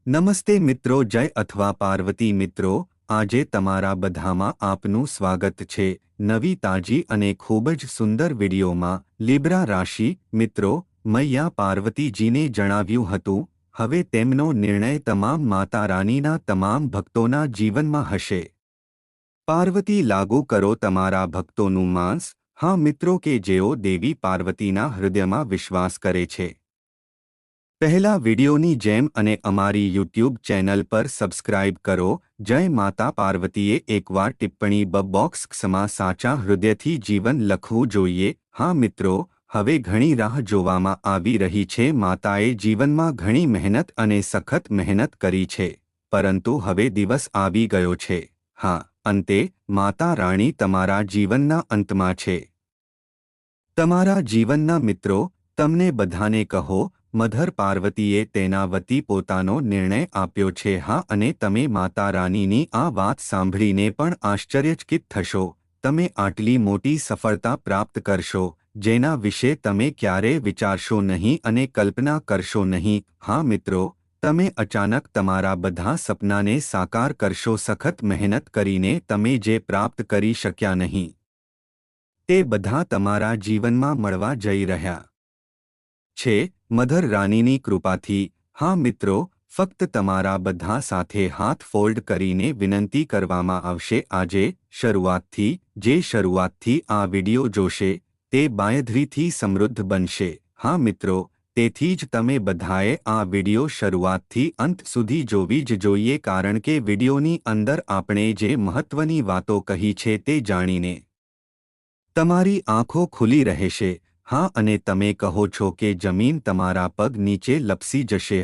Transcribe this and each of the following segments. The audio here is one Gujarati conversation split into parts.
નમસ્તે મિત્રો, જય અથવા પાર્વતી મિત્રો, આજે તમારા બધામાં આપનું સ્વાગત છે નવી તાજી અને ખૂબ જ સુંદર વિડીયોમાં। લિબ્રા રાશિ મિત્રો, મૈયા પાર્વતીજીને જણાવ્યું હતું, હવે તેમનો નિર્ણય તમામ માતા રાનીના તમામ ભક્તોના જીવનમાં હશે। પાર્વતી લાગુ કરો તમારા ભક્તોનું માંસ। હા મિત્રો, કે જેઓ દેવી પાર્વતીના હૃદયમાં વિશ્વાસ કરે છે। પહેલા વિડીયોની જેમ અને અમારી યુટ્યુબ ચેનલ પર સબસ્ક્રાઇબ કરો। જય માતા પાર્વતીએ એકવાર ટિપ્પણી બોક્સમાં સાચા હૃદયથી જીવન લખવું જોઈએ। હા મિત્રો, હવે ઘણી રાહ જોવામાં આવી રહી છે। માતાએ જીવનમાં ઘણી મહેનત અને સખત મહેનત કરી છે, પરંતુ હવે દિવસ આવી ગયો છે। હા, અંતે માતા રાણી તમારા જીવનના અંતમાં છે। તમારા જીવનના મિત્રો, તમને બધાને કહો, મધર પાર્વતીએ તેના વતી પોતાનો નિર્ણય આપ્યો છે। હા, અને તમે માતા રાનીની આ વાત સાંભળીને પણ આશ્ચર્યચકિત થશો। તમે આટલી મોટી સફળતા પ્રાપ્ત કરશો, જેના વિશે તમે ક્યારેય વિચારશો નહીં અને કલ્પના કરશો નહીં। હા મિત્રો, તમે અચાનક તમારા બધા સપનાને સાકાર કરશો। સખત મહેનત કરીને તમે જે પ્રાપ્ત કરી શક્યા નહીં, તે બધા તમારા જીવનમાં મળવા જઈ રહ્યા છે, મધર રાનીની કૃપાથી। હા મિત્રો, ફક્ત તમારા બધા સાથે હાથ ફોલ્ડ કરીને વિનંતી કરવામાં આવશે। આજે શરૂઆતથી જે શરૂઆતથી આ વિડિયો જોશે, તે બાંયધરીથી સમૃદ્ધ બનશે। હા મિત્રો, તેથી જ તમે બધાએ આ વિડિયો શરૂઆતથી અંત સુધી જોવી જ જોઈએ, કારણ કે વિડિયોની અંદર આપણે જે મહત્વની વાતો કહી છે તે જાણીને તમારી આંખો ખુલી રહેશે। હા, અને તમે કહો છો કે જમીન તમારા પગ નીચે લપસી જશે।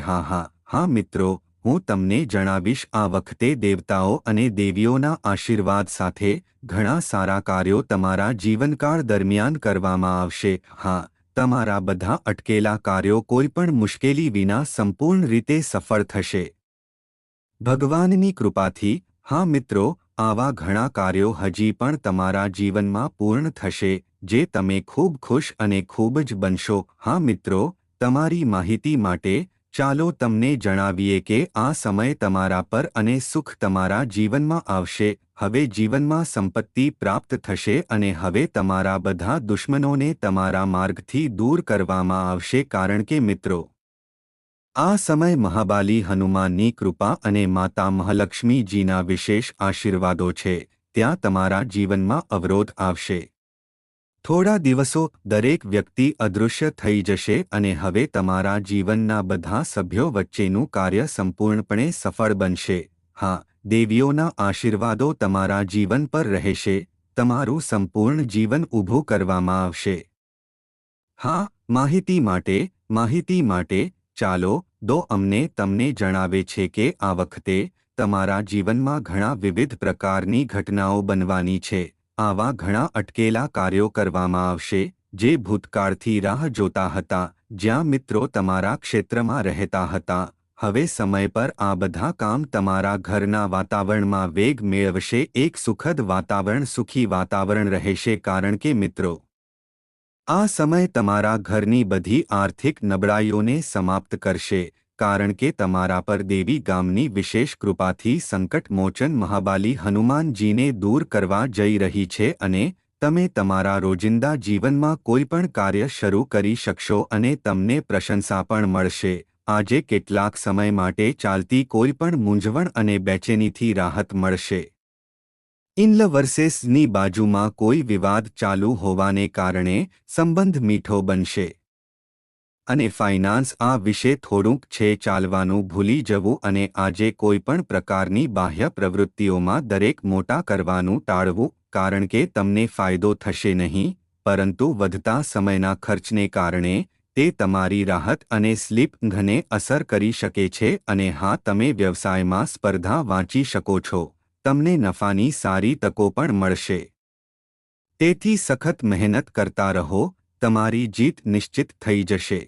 હા મિત્રો, હું તમને જણાવીશ, આ વખતે દેવતાઓ અને દેવીઓના આશીર્વાદ સાથે ઘણા સારા કાર્યો તમારા જીવનકાળ દરમિયાન કરવામાં આવશે। હા, તમારા બધા અટકેલા કાર્યો કોઈપણ મુશ્કેલી વિના સંપૂર્ણ રીતે સફળ થશે, ભગવાનની કૃપાથી। હા મિત્રો, આવા ઘણા કાર્યો હજી પણ તમારા જીવનમાં પૂર્ણ થશે, જે તમે ખૂબ ખુશ અને ખૂબ જ બનશો। હા મિત્રો, તમારી માહિતી માટે ચાલો તમને જણાવીએ કે આ સમય તમારા પર અને સુખ તમારા જીવનમાં આવશે। હવે જીવનમાં સંપત્તિ પ્રાપ્ત થશે અને હવે તમારા બધા દુશ્મનોને તમારા માર્ગથી દૂર કરવામાં આવશે, કારણ કે મિત્રો, આ સમય મહાબાલી હનુમાનની કૃપા અને માતા મહાલક્ષ્મીજીના વિશેષ આશીર્વાદો છે। ત્યાં તમારા જીવનમાં અવરોધ આવશે। થોડા દિવસો દરેક વ્યક્તિ અદૃશ્ય થઈ જશે અને હવે તમારા જીવનના બધા સભ્યો વચ્ચેનું કાર્ય સંપૂર્ણપણે સફળ બનશે। હા, દેવીઓના આશીર્વાદો તમારા જીવન પર રહેશે। તમારું સંપૂર્ણ જીવન ઊભું કરવામાં આવશે। હા, માહિતી માટે ચાલો દો અમને તમને જણાવે છે કે આ વખતે તમારા જીવનમાં ઘણા વિવિધ પ્રકારની ઘટનાઓ બનવાની છે। આવા ઘણા અટકેલા કાર્યો કરવામાં આવશે, જે ભૂતકાળથી રાહ જોતા હતા, જ્યાં મિત્રો તમારા ક્ષેત્રમાં રહેતા હતા। હવે સમય પર આ બધા કામ તમારા ઘરના વાતાવરણમાં વેગ મેળવશે। એક સુખદ વાતાવરણ, સુખી વાતાવરણ રહેશે, કારણ કે મિત્રો, આ સમય તમારા ઘરની બધી આર્થિક નબળાઈઓને સમાપ્ત કરશે, કારણ કે તમારા પર દેવી ગામની વિશેષ કૃપાથી સંકટ મોચન મહાબાલી હનુમાનજીને દૂર કરવા જઈ રહી છે અને તમે તમારા રોજિંદા જીવનમાં કોઈપણ કાર્ય શરૂ કરી શકશો અને તમને પ્રશંસા પણ મળશે। આજે કેટલાક સમય માટે ચાલતી કોઈપણ મૂંઝવણ અને બેચેનીથી રાહત મળશે। ઇનલવર્સેસની બાજુમાં કોઈ વિવાદ ચાલુ હોવાને કારણે સંબંધ મીઠો બનશે અને ફાઇનાન્સ આ વિશે થોડુંક છે ચાલવાનું ભૂલી જવું અને આજે કોઈપણ પ્રકારની બાહ્ય પ્રવૃત્તિઓમાં દરેક મોટા કરવાનું ટાળવું, કારણ કે તમને ફાયદો થશે નહીં, પરંતુ વધતા સમયના ખર્ચને કારણે તે તમારી રાહત અને સ્લીપ-ઊંઘને અસર કરી શકે છે। અને હા, તમે વ્યવસાયમાં સ્પર્ધા વાંચી શકો છો, તમને નફાની સારી તકો પણ મળશે। તેથી સખત મહેનત કરતા રહો, તમારી જીત નિશ્ચિત થઈ જશે।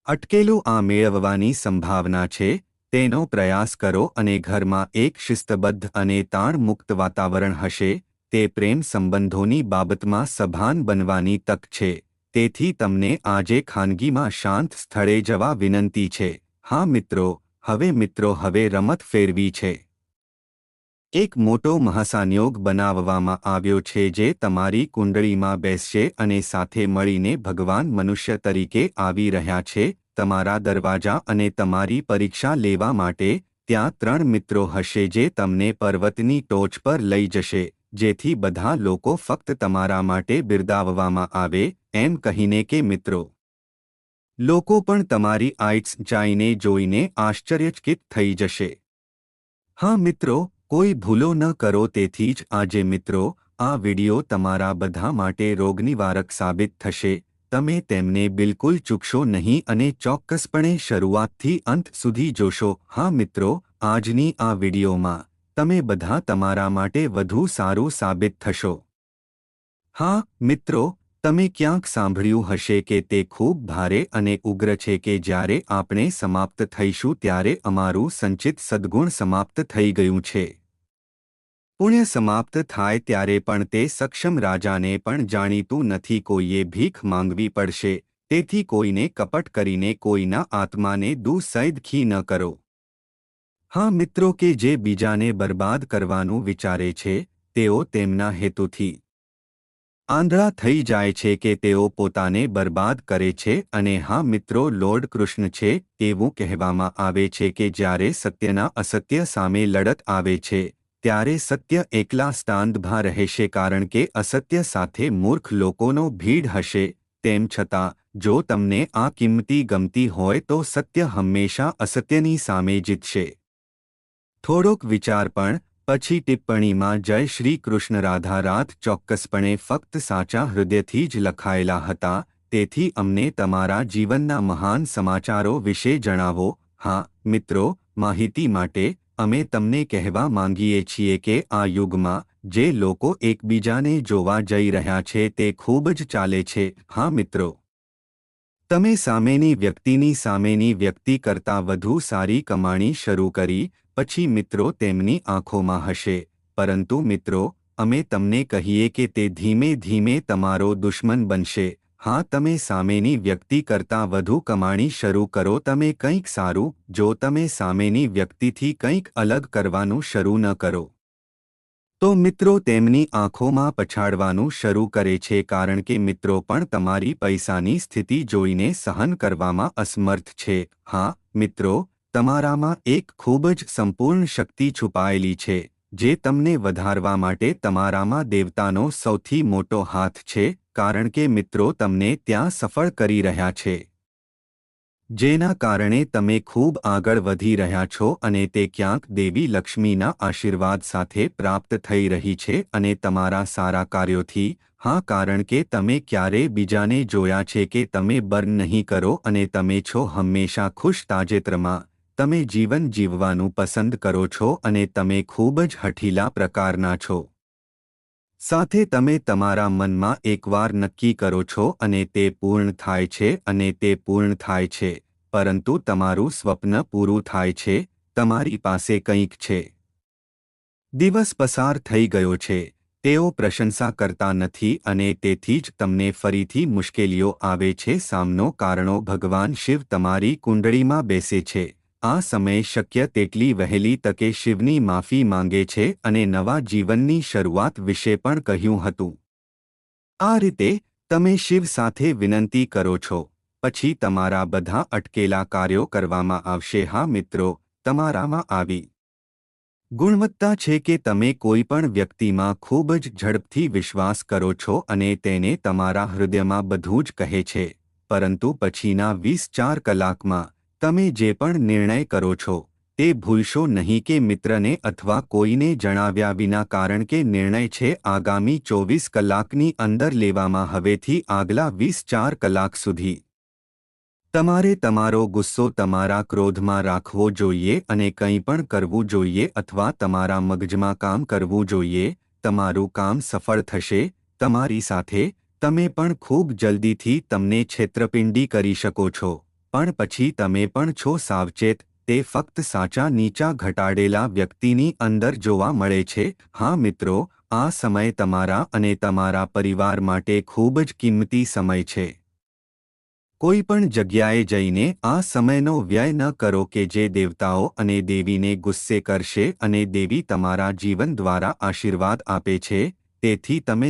અટકેલું આ મેળવવાની સંભાવના છે, તેનો પ્રયાસ કરો અને ઘરમાં એક શિસ્તબદ્ધ અને તાણ-મુક્ત વાતાવરણ હશે। તે પ્રેમ સંબંધોની બાબતમાં સભાન બનવાની તક છે, તેથી તમને આજે ખાનગીમાં શાંત સ્થળે જવા વિનંતી છે। હા મિત્રો, હવે મિત્રો હવે રમત ફેરવી છે. એક મોટો મહાસંયોગ બનાવવામાં આવ્યો છે જે તમારી કુંડળીમાં બેસશે અને સાથે મળીને ભગવાન મનુષ્ય તરીકે આવી રહ્યા છે તમારા દરવાજા અને તમારી પરીક્ષા લેવા માટે. ત્યાં 3 મિત્રો હશે જે તમને પર્વતની ટોચ પર લઈ જશે, જેથી બધા લોકો ફક્ત તમારા માટે બિરદાવવામાં આવે એમ કહીને કે મિત્રો લોકો પણ તમારી આઇટ્સ જાઈને જોઈને આશ્ચર્યચકિત થઈ જશે. હા મિત્રો, કોઈ ભૂલો ન કરો. તેથી જ આજે મિત્રો આ વિડિયો તમારા બધા માટે રોગનિવારક સાબિત થશે. તમે તેમને બિલકુલ ચૂકશો નહીં અને ચોક્કસપણે શરૂઆતથી અંત સુધી જોશો. હા મિત્રો, આજની આ વિડિયોમાં તમે બધા તમારા માટે વધુ સારું સાબિત થશો. હા મિત્રો, તમે ક્યાંક સાંભળ્યું હશે કે તે ખૂબ ભારે અને ઉગ્ર છે કે જ્યારે આપણે સમાપ્ત થઈશું ત્યારે અમારું સંચિત સદ્ગુણ સમાપ્ત થઈ ગયું છે. પુણ્ય સમાપ્ત થાય ત્યારે પણ તે સક્ષમ રાજાને પણ જાણીતું નથી. કોઈએ ભીખ માંગવી પડશે. તેથી કોઈને કપટ કરીને કોઈના આત્માને દુઃસૈદખી ન કરો. હા મિત્રો, કે જે બીજાને બરબાદ કરવાનું વિચારે છે તેઓ તેમના હેતુથી આંધળા થઈ જાય છે કે તેઓ પોતાને બરબાદ કરે છે. અને હા મિત્રો, લોર્ડ કૃષ્ણ છે. એવું કહેવામાં આવે છે કે જ્યારે સત્યના અસત્ય સામે લડત આવે છે ત્યારે સત્ય એકલા સ્ટાન્ડભા રહેશે કારણ કે અસત્ય સાથે મૂર્ખ લોકોનો ભીડ હશે. તેમ છતાં જો તમને આ કિંમતી ગમતી હોય તો સત્ય હંમેશા અસત્યની સામે જીતશે. થોડોક વિચાર પણ પછી ટિપ્પણીમાં જય શ્રી કૃષ્ણ. રાધા રાધ ચોક્કસપણે ફક્ત સાચા હૃદયથી જ લખાયેલા હતા. તેથી અમને તમારા જીવનના મહાન સમાચારો વિશે જણાવો. હા મિત્રો, માહિતી માટે અમે તમને કહેવા માંગીએ છીએ કે આ યુગમાં જે લોકો એકબીજાને જોવા જઈ રહ્યા છે તે ખૂબ જ ચાલે છે. હા મિત્રો, તમે સામેની વ્યક્તિ કરતાં વધુ સારી કમાણી શરૂ કરી પછી મિત્રો તેમની આંખોમાં હશે. પરંતુ મિત્રો, અમે તમને કહીએ કે તે ધીમે ધીમે તમારો દુશ્મન બનશે. હા, તમે સામેની વ્યક્તિ કરતાં વધુ કમાણી શરૂ કરો. તમે કંઈક સારું, જો તમે સામેની વ્યક્તિથી કંઈક અલગ કરવાનું શરૂ ન કરો તો મિત્રો તેમની આંખોમાં પછાડવાનું શરૂ કરે છે કારણ કે મિત્રો પણ તમારી પૈસાની સ્થિતિ જોઈને સહન કરવામાં અસમર્થ છે. હા મિત્રો, તમારામાં એક ખૂબ જ સંપૂર્ણ શક્તિ છુપાયેલી છે જે તમને વધારવા માટે તમારામાં દેવતાનો સૌથી મોટો હાથ છે કારણ કે મિત્રો તમને ત્યાં સફળ કરી રહ્યા છે જેના કારણે તમે ખૂબ આગળ વધી રહ્યા છો અને તે ક્યાંક દેવી લક્ષ્મીના આશીર્વાદ સાથે પ્રાપ્ત થઈ રહી છે અને તમારા સારા કાર્યોથી. હા, કારણ કે તમે ક્યારેય બીજાને જોયા છે કે તમે બર્ન નહીં કરો અને તમે છો હંમેશા ખુશ. તાજેતરમાં તમે જીવન જીવવાનું પસંદ કરો છો અને તમે ખૂબ જ હઠીલા પ્રકારના છો. સાથે તમે તમારા મનમાં એકવાર નક્કી કરો છો અને તે પૂર્ણ થાય છે અને તે પૂર્ણ થાય છે, પરંતુ તમારું સ્વપ્ન પૂરું થાય છે. તમારી પાસે કંઈક છે. દિવસ પસાર થઈ ગયો છે. તેઓ પ્રશંસા કરતા નથી અને તેથી જ તમને ફરીથી મુશ્કેલીઓ આવે છે. સામનો કારણો ભગવાન શિવ તમારી કુંડળીમાં બેસે છે. આ સમયે શક્ય તેટલી વહેલી તકે શિવની માફી માંગે છે અને નવા જીવનની શરૂઆત વિશે પણ કહ્યું હતું. આ રીતે તમે શિવ સાથે વિનંતી કરો છો. પછી તમારા બધા અટકેલા કાર્યો કરવામાં આવશે. હા મિત્રો, તમારામાં આવી ગુણવત્તા છે કે તમે કોઈ પણ વ્યક્તિમાં ખૂબ જ ઝડપથી વિશ્વાસ કરો છો અને તેને તમારા હૃદયમાં બધું જ કહે છે, પરંતુ પછીના 24 કલાકમાં તમે જે પણ નિર્ણય કરો છો તે ભૂલશો નહીં કે મિત્રને અથવા કોઈને જણાવ્યા વિના, કારણ કે નિર્ણય છે આગામી 24 કલાકની અંદર લેવામાં. હવેથી આગલા 24 કલાક સુધી તમારે તમારો ગુસ્સો તમારા ક્રોધમાં રાખવો જોઈએ અને કંઈ પણ કરવું જોઈએ અથવા તમારા મગજમાં કામ કરવું જોઈએ. તમારું કામ સફળ થશે. તમારી સાથે તમે પણ ખૂબ જલ્દીથી તમને છેતરપિંડી કરી શકો છો, પણ પછી તમે પણ છો સાવચેત. તે ફક્ત સાચા નીચા ઘટાડેલા વ્યક્તિની અંદર જોવા મળે છે. હા મિત્રો, આ સમય તમારા અને તમારા પરિવાર માટે ખૂબ જ કિંમતી સમય છે. કોઈ પણ જગ્યાએ જઈને આ સમયનો વ્યય ન કરો કે જે દેવતાઓ અને દેવીને ગુસ્સે કરશે, અને દેવી તમારા જીવન દ્વારા આશીર્વાદ આપે છે, તેથી તમે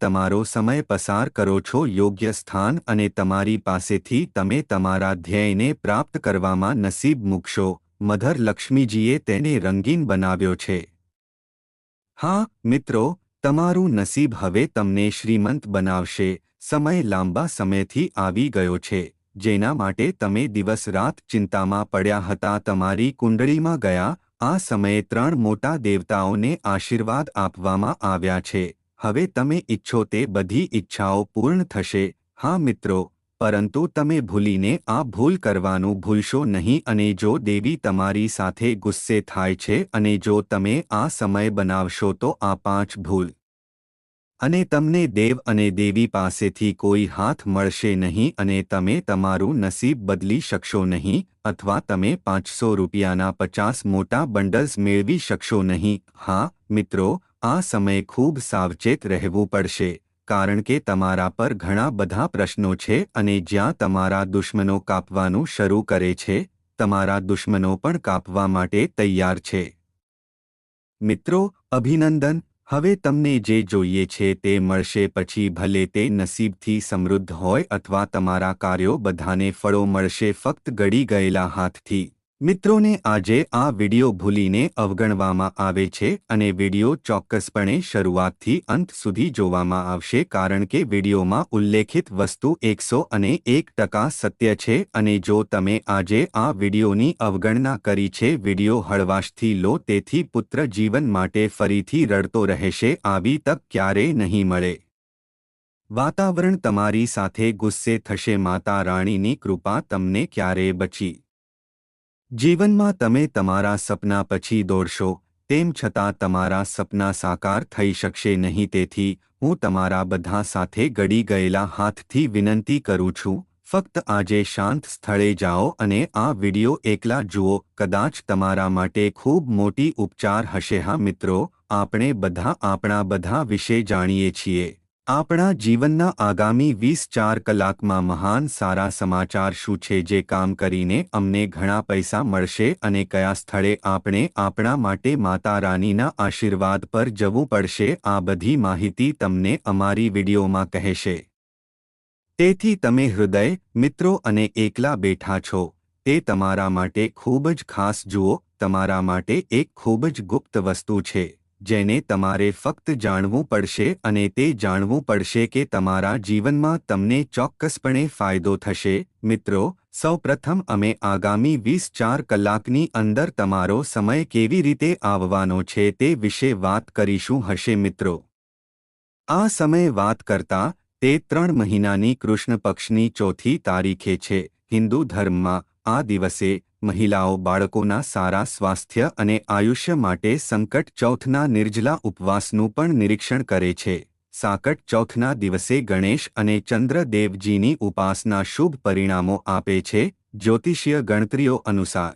તમારો સમય પસાર કરો છો યોગ્ય સ્થાન, અને તમારી પાસેથી તમે તમારા ધ્યેયને પ્રાપ્ત કરવામાં નસીબ મૂકશો. મધર લક્ષ્મીજીએ તેને રંગીન બનાવ્યો છે. હા મિત્રો, તમારું નસીબ હવે તમને શ્રીમંત બનાવશે. સમય લાંબા સમયથી આવી ગયો છે, જેના માટે તમે દિવસ રાત ચિંતામાં પડ્યા હતા. તમારી કુંડળીમાં ગયા આ સમયે 3 મોટા દેવતાઓને આશીર્વાદ આપવામાં આવ્યા છે. હવે તમે ઈચ્છો તે બધી ઈચ્છાઓ પૂર્ણ થશે. હા મિત્રો, પરંતુ તમે ભૂલીને આ ભૂલ કરવાનું ભૂલશો નહીં. અને જો દેવી તમારી સાથે ગુસ્સે થાય છે, અને જો તમે આ સમય બનાવશો તો આ 5 ભૂલ અને તમને દેવ અને દેવી પાસેથી કોઈ હાથ મળશે નહીં, અને તમે તમારું નસીબ બદલી શકશો નહીં, અથવા તમે 500 રૂપિયાના 50 મોટા બંડલ્સ મેળવી શકશો નહીં. હા મિત્રો, આ સમયે ખૂબ સાવચેત રહેવું પડશે, કારણ કે તમારા પર ઘણા બધા પ્રશ્નો છે, અને જ્યાં તમારા દુશ્મનો કાપવાનું શરૂ કરે છે, તમારા દુશ્મનો પણ કાપવા માટે તૈયાર છે. મિત્રો, અભિનંદન. હવે તમને જે જોઈએ છે તે મળશે. પછી ભલે તે નસીબથી સમૃદ્ધ હોય અથવા તમારા કાર્યો બધાને ફળો મળશે ફક્ત ગળી ગયેલા હાથથી. મિત્રોને આજે આ વિડિયો ભૂલીને અવગણવામાં આવે છે, અને વિડિયો ચોક્કસપણે શરૂઆતથી અંત સુધી જોવામાં આવશે, કારણ કે વિડિયોમાં ઉલ્લેખિત વસ્તુ 101% સત્ય છે. અને જો તમે આજે આ વિડિયોની અવગણના કરી છે, વિડિયો હળવાશથી લો, તેથી પુત્ર જીવન માટે ફરીથી રડતો રહેશે. આવી તક ક્યારેય નહીં મળે. વાતાવરણ તમારી સાથે ગુસ્સે થશે. માતા રાણીની કૃપા તમને ક્યારેય બચી. જીવનમાં તમે તમારા સપના પછી દોડશો, તેમ છતાં તમારા સપના સાકાર થઈ શકશે નહીં. તેથી હું તમારા બધા સાથે ગળી ગયેલા હાથથી વિનંતી કરું છું, ફક્ત આજે શાંત સ્થળે જાઓ અને આ વિડિયો એકલા જુઓ. કદાચ તમારા માટે ખૂબ મોટી ઉપચાર હશે. હા મિત્રો, આપણે બધા આપણા બધા વિશે જાણીએ છીએ. આપણા જીવનના આગામી 24 કલાકમાં મહાન સારા સમાચાર શું છે, જે કામ કરીને અમને ઘણા પૈસા મળશે, અને કયા સ્થળે આપણે આપણા માટે માતા રાનીના આશીર્વાદ પર જવું પડશે. આ બધી માહિતી તમને અમારી વિડિયોમાં કહેશે. તેથી તમે હૃદય, મિત્રો, અને એકલા બેઠા છો, તે તમારા માટે ખૂબ જ ખાસ જુઓ. તમારા માટે એક ખૂબ જ ગુપ્ત વસ્તુ છે, જેને તમારે ફક્ત જાણવું પડશે, અને તે જાણવું પડશે કે તમારા જીવનમાં તમને ચોક્કસપણે ફાયદો થશે. મિત્રો, સૌપ્રથમ અમે આગામી 24 કલાકની અંદર તમારો સમય કેવી રીતે આવવાનો છે તે વિશે વાત કરીશું. હશે મિત્રો, આ સમય વાત કરતા તે 3 મહિનાની કૃષ્ણ પક્ષની 4થી તારીખે છે. હિન્દુ ધર્મમાં આ દિવસે મહિલાઓ બાળકોના સારા સ્વાસ્થ્ય અને આયુષ્ય માટે સંકટ ચૌથના નિર્જલા ઉપવાસનું પણ નિરીક્ષણ કરે છે. સાકટ ચૌથના દિવસે ગણેશ અને ચંદ્રદેવજીની ઉપાસના શુભ પરિણામો આપે છે. જ્યોતિષીય ગણતરીઓ અનુસાર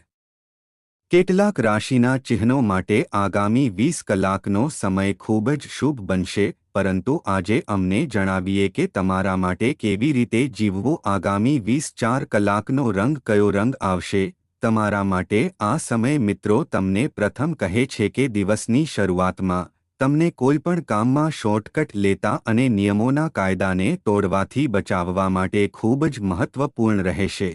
કેટલાક રાશિના ચિહ્નો માટે આગામી 20 કલાકનો સમય ખૂબ જ શુભ બનશે. પરંતુ આજે અમને જણાવીએ કે તમારા માટે કેવી રીતે જીવવું. આગામી 24 કલાકનો રંગ કયો રંગ આવશે તમારા માટે આ સમય? મિત્રો, તમને પ્રથમ કહે છે કે દિવસની શરૂઆતમાં તમને કોઈપણ કામમાં શોર્ટકટ લેતા અને નિયમોના કાયદાને તોડવાથી બચાવવા માટે ખૂબ જ મહત્વપૂર્ણ રહેશે.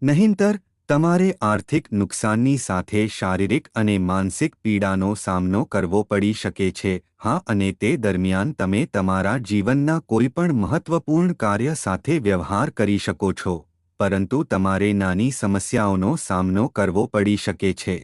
નહીંતર તમારે આર્થિક નુકસાનની સાથે શારીરિક અને માનસિક પીડાનો સામનો કરવો પડી શકે છે. હા, અને તે દરમિયાન તમે તમારા જીવનના કોઈપણ મહત્વપૂર્ણ કાર્ય સાથે વ્યવહાર કરી શકો છો, પરંતુ તમારે નાની સમસ્યાઓનો સામનો કરવો પડી શકે છે.